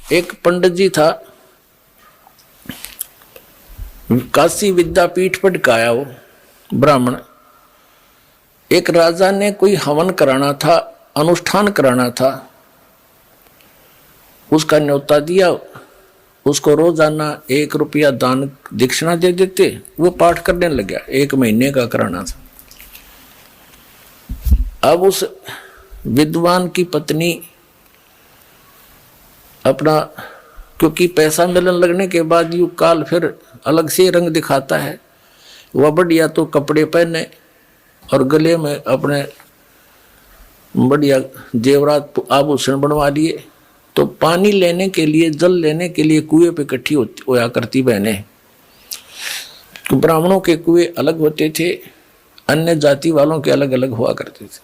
एक पंडित जी था, काशी विद्यापीठ पर टिकाया वो ब्राह्मण। एक राजा ने कोई हवन कराना था, अनुष्ठान कराना था, उसका न्योता दिया। उसको रोजाना 1 रुपया दान दक्षिणा दे देते, वो पाठ करने लग गया। 1 महीने का कराना था। अब उस विद्वान की पत्नी अपना, क्योंकि पैसा मिलने लगने के बाद यू काल फिर अलग से रंग दिखाता है, वह बढ़िया तो कपड़े पहने और गले में अपने बढ़िया जेवरात आभूषण बनवा लिए। तो पानी लेने के लिए, जल लेने के लिए कुएं पे इकट्ठी होया करती बहनें। तो ब्राह्मणों के कुएं अलग होते थे, अन्य जाति वालों के अलग अलग हुआ करते थे।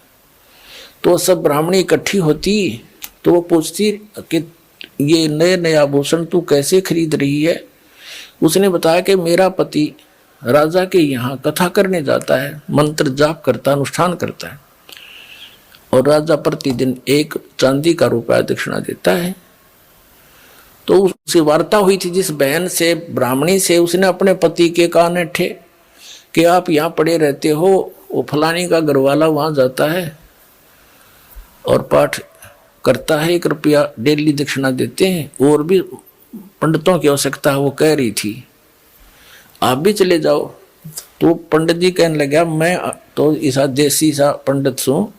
तो सब ब्राह्मणी इकट्ठी होती तो वो पूछती कि ये नए नए आभूषण तू कैसे खरीद रही है। उसने बताया कि मेरा पति राजा के यहाँ कथा करने जाता है, मंत्र जाप करता, अनुष्ठान करता है, और राजा प्रतिदिन 1 चांदी का रुपया दक्षिणा देता है। तो उससे वार्ता हुई थी जिस बहन से, ब्राह्मणी से। उसने अपने पति के कान ठे कि आप यहाँ पड़े रहते हो, वो फलानी का घरवाला वहां जाता है और पाठ करता है, 1 रुपया डेली दक्षिणा देते हैं, और भी पंडितों की आवश्यकता है। वो कह रही थी आप भी चले जाओ। तो पंडित जी कहने लगा मैं तो ऐसा देसी सा पंडित हूँ,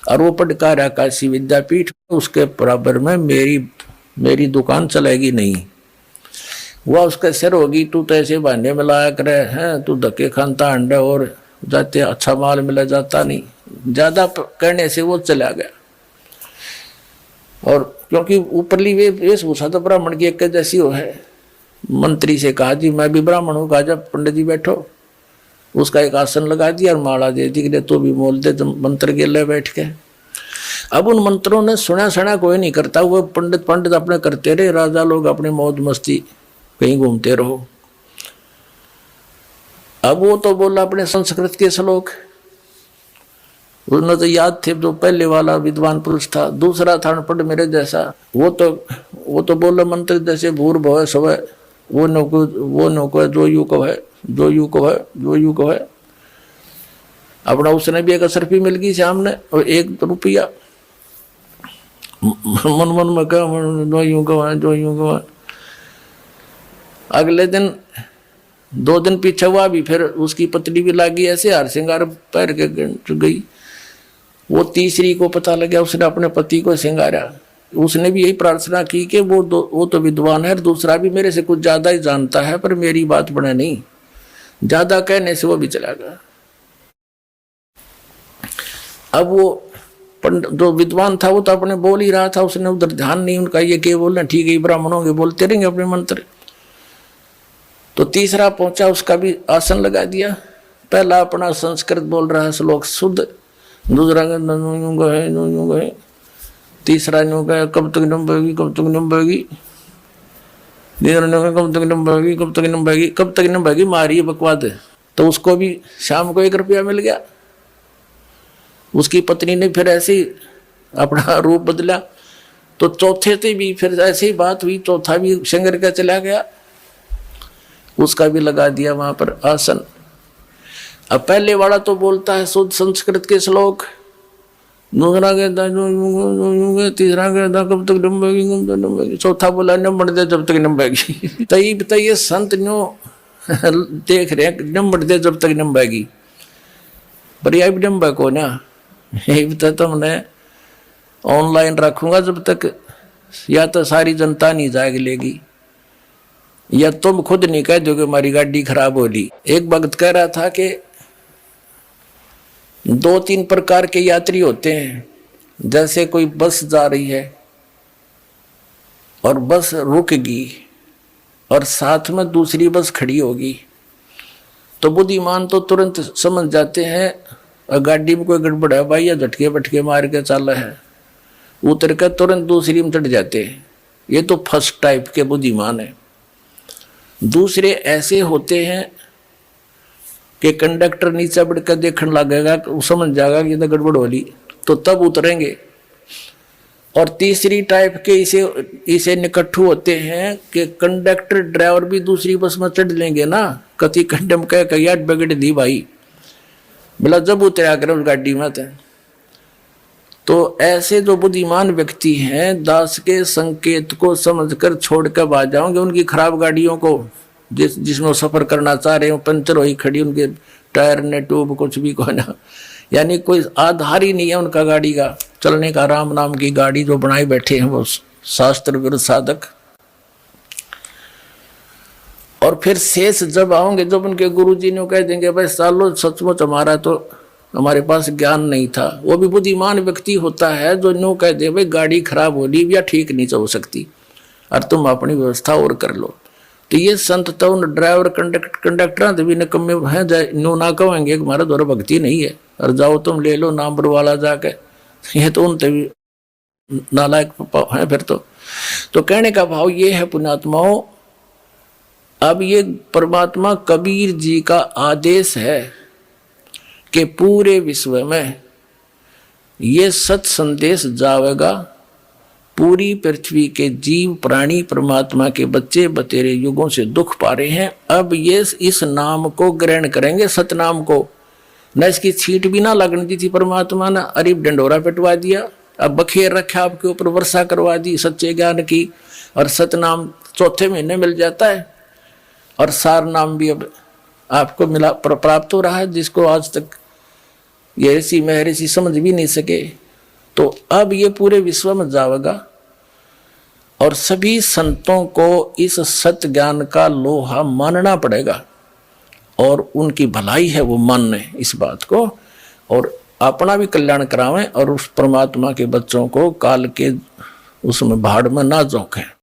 और वो पढ़का रहा काशी विद्यापीठ, उसके बराबर में मेरी दुकान चलेगी नहीं। वह उसका सिर होगी, तू तो ऐसे बहाने में लाया करे हैं, तू धक्के खानता अंडे और जाते अच्छा माल मिला जाता नहीं। ज्यादा कहने से वो चला गया। और क्योंकि ऊपरली वेशभूषा तो ब्राह्मण की एक जैसी हो है, मंत्री से कहा जी मैं भी ब्राह्मण हूँ। कहा जब पंडित जी बैठो, उसका एक आसन लगा दिया और माला दे दी कि तो भी मोल दे मंत्र के ले बैठ के। अब उन मंत्रों ने सुना कोई नहीं करता, वो पंडित अपने करते रहे, राजा लोग अपनी मौज मस्ती कहीं घूमते रहो। अब वो तो बोला अपने संस्कृत के श्लोक, उन्हें तो याद थे, जो पहले वाला विद्वान पुरुष था। दूसरा था अनपढ़ मेरे जैसा, वो तो बोला मंत्र जैसे भूर भव स्वय, वो नको है, जो यू को है, जो यू को है, जो यू को है। अपना उसने भी 1 असरफी मिल गई सामने और 1 रुपया। मन में कहा जो यूं को है, जो यूं को है। अगले दिन 2 दिन पीछे हुआ भी, फिर उसकी पत्नी भी लागी ऐसे हार श्रृंगार पैर के गई। वो तीसरी को पता लगा, उसने अपने पति को श्रृंगारा। उसने भी यही प्रार्थना की कि वो तो विद्वान है, दूसरा भी मेरे से कुछ ज्यादा ही जानता है, पर मेरी बात बने नहीं। ज्यादा कहने से वो भी चला गया। अब वो जो विद्वान था वो तो अपने बोल ही रहा था, उसने उधर ध्यान नहीं उनका, ये क्या बोलना, ठीक है ब्राह्मणों के बोलते रहेंगे अपने मंत्र। तो तीसरा पहुंचा, उसका भी आसन लगा दिया। पहला अपना संस्कृत बोल रहा है श्लोक शुद्ध, दूसरा है, तीसरा न्यू गया कब तक नंबेगी, कब तक नंबेगी, कब तक नंबेगी, कब तक नंबेगी, कब तक नंबेगी, मारी बकवाद। तो उसको भी शाम को 1 रुपया मिल गया। उसकी पत्नी ने फिर ऐसे ही अपना रूप बदला। तो चौथे से भी फिर ऐसी ही बात हुई, चौथा भी शंकर का चला गया, उसका भी लगा दिया वहां पर आसन। अब पहले वाला तो बोलता है शुद्ध संस्कृत के श्लोक, दूसरा कहता है, तीसरा कहता कब तक नंबेगी, कब तक नंबेगी, चौथा बोला नंबर दे जब तक नंबेगी। तई बताइए संत न्यू देख रहे हैं नंबर दे जब तक नंबेगी, पर यह भी नंबर को ना, यही बता तुमने ऑनलाइन रखूंगा जब तक, या तो सारी जनता नहीं जाग लेगी, या तुम खुद नहीं कह दोगे हमारी गाड़ी खराब होली। एक भक्त कह रहा था कि 2-3 प्रकार के यात्री होते हैं। जैसे कोई बस जा रही है और बस रुकेगी और साथ में दूसरी बस खड़ी होगी, तो बुद्धिमान तो तुरंत समझ जाते हैं और गाड़ी में कोई गड़बड़ है भाई, या झटके बटके मार के चल है, उतर कर तुरंत दूसरी में चढ़ जाते हैं। ये तो फर्स्ट टाइप के बुद्धिमान है। दूसरे ऐसे होते हैं कि कंडक्टर नीचे बढ़कर देखने लगेगा, वो समझ जाएगा कि ये तो गड़बड़ हो रही, तो तब उतरेंगे। और तीसरी टाइप के इसे निकट्ठू होते हैं कि कंडक्टर ड्राइवर भी दूसरी बस में चढ़ लेंगे ना, कति कंडम कह कहिया बगड़ दी भाई, बोला जब उतरा कर उस गाड़ी में थे। तो ऐसे जो बुद्धिमान व्यक्ति हैं दास के संकेत को समझकर छोड़ कर आ जाओगे उनकी खराब गाड़ियों को, जिसमें सफर करना चाह रहे हो, पंचर हुई खड़ी, उनके टायर ने ट्यूब कुछ भी कोई ना, यानी कोई आधार ही नहीं है उनका गाड़ी का चलने का। राम नाम की गाड़ी जो बनाए बैठे हैं वो शास्त्र विरुद्ध साधक। और फिर शेष जब आओगे, जब उनके गुरुजी ने कह देंगे भाई सालो सचमुच हमारा तो हमारे पास ज्ञान नहीं था, वो भी बुद्धिमान व्यक्ति होता है जो नो कह दे भाई गाड़ी खराब हो रही या ठीक नहीं चल सकती और तुम अपनी व्यवस्था और कर लो। तो ये संत तो उन ड्राइवर कंडक्टर भी निकम्मे हैं, नो ना कहेंगे हमारा द्वारा भक्ति नहीं है और जाओ तुम ले लो नंबर वाला जाके, ये तो उनसे भी नालायक है फिर तो कहने का भाव ये है पुण्यात्माओं, अब ये परमात्मा कबीर जी का आदेश है कि पूरे विश्व में ये सत संदेश जावेगा, पूरी पृथ्वी के जीव प्राणी परमात्मा के बच्चे बतेरे युगों से दुख पा रहे हैं, अब ये इस नाम को ग्रहण करेंगे, सतनाम को। न इसकी छींट भी ना लगने दी थी परमात्मा ने, अरीब डंडोरा पिटवा दिया, अब बखेर रखा आपके ऊपर, वर्षा करवा दी सच्चे ज्ञान की, और सतनाम चौथे महीने मिल जाता है, और सार नाम भी अब आपको मिला प्राप्त हो रहा है, जिसको आज तक ये ऋषि महर्षि समझ भी नहीं सके। तो अब ये पूरे विश्व में जाएगा और सभी संतों को इस सत्य ज्ञान का लोहा मानना पड़ेगा, और उनकी भलाई है वो माने इस बात को, और अपना भी कल्याण करावें और उस परमात्मा के बच्चों को काल के उसमें भाड़ में ना झोंकें।